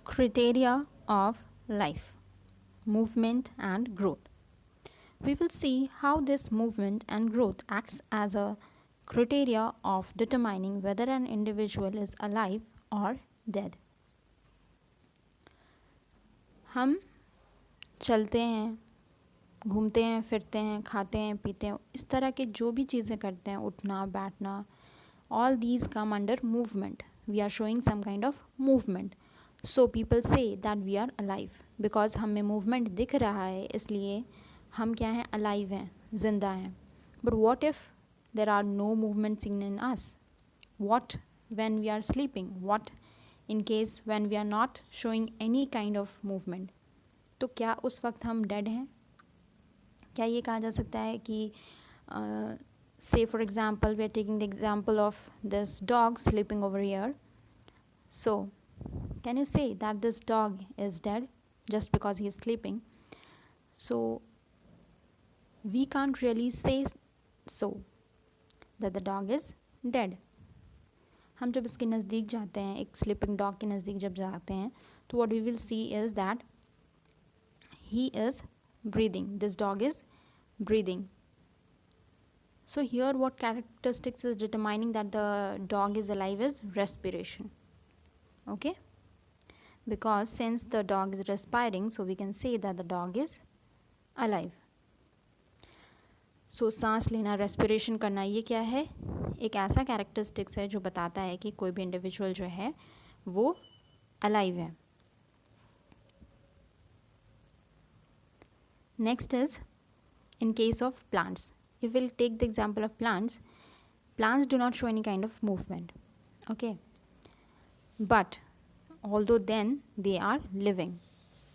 Criteria of life, movement and growth. We will see how this movement and growth acts as a criteria of determining whether an individual is alive or dead. हम चलते हैं, घूमते हैं, फिरते हैं, खाते हैं, पीते हैं, इस तरह के जो भी चीज़ें करते हैं, उठना बैठना, all these come under movement. We are showing some kind of movement. So people say that we are alive because हमें movement दिख रहा है, इसलिए हम क्या हैं, alive हैं, जिंदा हैं. But what if there are no movement seen in us? What when we are sleeping? What in case when we are not showing any kind of movement? तो क्या उस वक्त हम dead हैं? क्या ये कहा जा सकता है कि say for example we are taking the example of this dog sleeping over here, so can you say that this dog is dead just because he is sleeping? So we can't really say so that the dog is dead. हम जब इसके नज़दीक जाते हैं, एक sleeping dog के नज़दीक जब जाते हैं, तो what we will see is that he is breathing, this dog is breathing. So here what characteristics is determining that the dog is alive is respiration. Okay, because since the dog is respiring, so we can say that the dog is alive. So सांस लेना, respiration करना, ये क्या है, एक ऐसा characteristics है जो बताता है कि कोई भी individual जो है वो alive है. Next is in case of plants. If we'll take the example of plants, plants do not show any kind of movement. Okay, but although then they are living,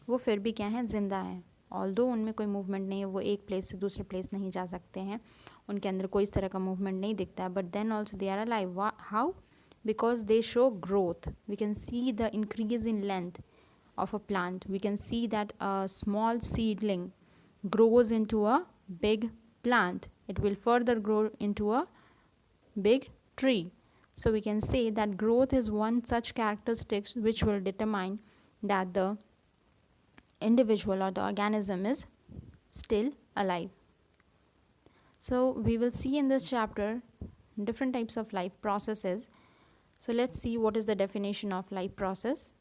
वो फिर भी क्या हैं, जिंदा हैं. although उनमें कोई मूवमेंट नहीं है, वो एक प्लेस से दूसरे प्लेस नहीं जा सकते हैं, उनके अंदर कोई इस तरह का मूवमेंट नहीं दिखता है, but then also they are alive. How? Because they show growth. We can see the increase in length of a plant. We can see that a small seedling grows into a big plant. It will further grow into a big tree. So we can say that growth is one such characteristics which will determine that the individual or the organism is still alive. So we will see in this chapter different types of life processes. So let's see what is the definition of life process.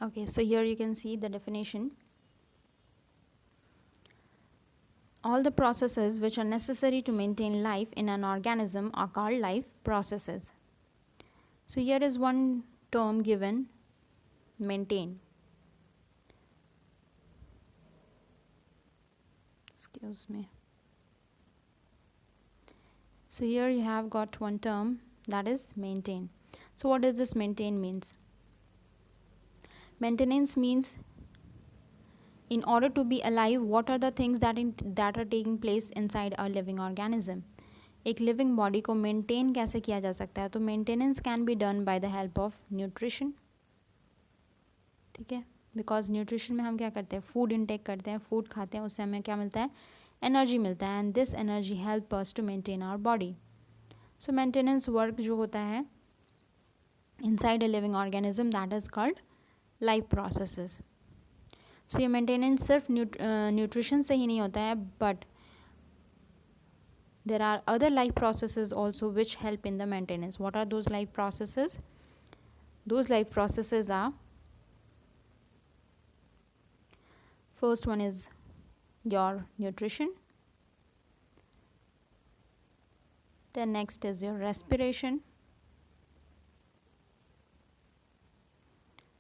Okay, so here you can see the definition. All the processes which are necessary to maintain life in an organism are called life processes. So here is one term given, maintain. Excuse me. So here you have got one term, that is maintain. So what does this maintain means? Maintenance means in order to be alive, what are the things that are taking place inside a living organism? एक living body को maintain कैसे किया जा सकता है? तो maintenance can be done by the help of nutrition. ठीक है, बिकॉज न्यूट्रिशन में हम क्या करते हैं, फूड इनटेक करते हैं, फूड खाते हैं, उससे हमें क्या मिलता है, एनर्जी मिलता है, and this energy help us to maintain our body. So maintenance work जो होता है inside a living organism, that is called life processes. So ये मेंटेनेंस सिर्फ न्यूट्रिशन से ही नहीं होता है, but there are other life processes also which help in the maintenance. What are those life processes? Those life processes are, first one is your nutrition, then next is your respiration,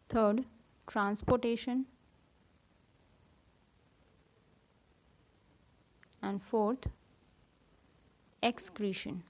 third transportation, and fourth excretion.